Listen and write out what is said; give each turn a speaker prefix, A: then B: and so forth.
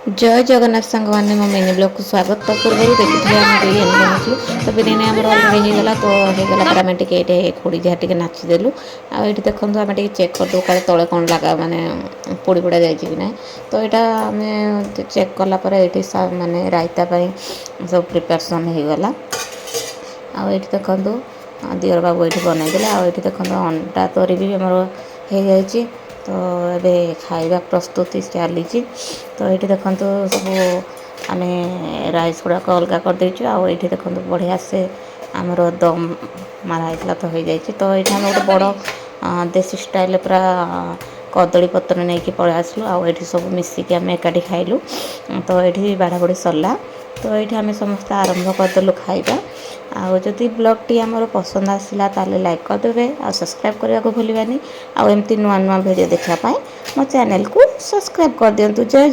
A: जय जगन्नाथ सांग मैंने मो मिनी ब्लॉग को स्वागत। तो पूर्व देखिए आम बिरियानी बनू तो बिरियानी आम अलरेडी होगला तो होगला पर आम टे खोड़ी जहाँ टे नाचिदेलु आठ देखो आम चेक करदे क्या तले कौन लगा मानने पोड़ी पोड़ा जाए ना। तो यहाँ आम चेक कलापर ये मानने रायता सब प्रिपेरेसन होगला। आठ देखु दियर बाबू ये बनईदे आठ देखो अंडा तरी भी आमर हो जाए। तो ये खाଇବା प्रस्तुति चली। तो ये देखु सब आम राइस गुड़ाक अलग करदे आठ देखो बढ़िया से आमर दम माराइला तो हो जाए। तो ये आम गोटे बड़ देसी स्टाइल पूरा कदली पत्र नहीं कि पलि आसलु आठ सब मिसिकी आम एकाठी खाइलु। तो ये बाढ़ बुड़ी सरला। तो ये आम समस्त आरंभ करदेलु खाइबा। आदि ब्लॉग टी आमर पसंद आसला ताले लाइक करदे और सब्सक्राइब करने को भूलबानी। आमती नुआ नुआ भिडियो देखापी मो चैनल को सब्सक्राइब कर दिंतु। जय जगन्नाथ।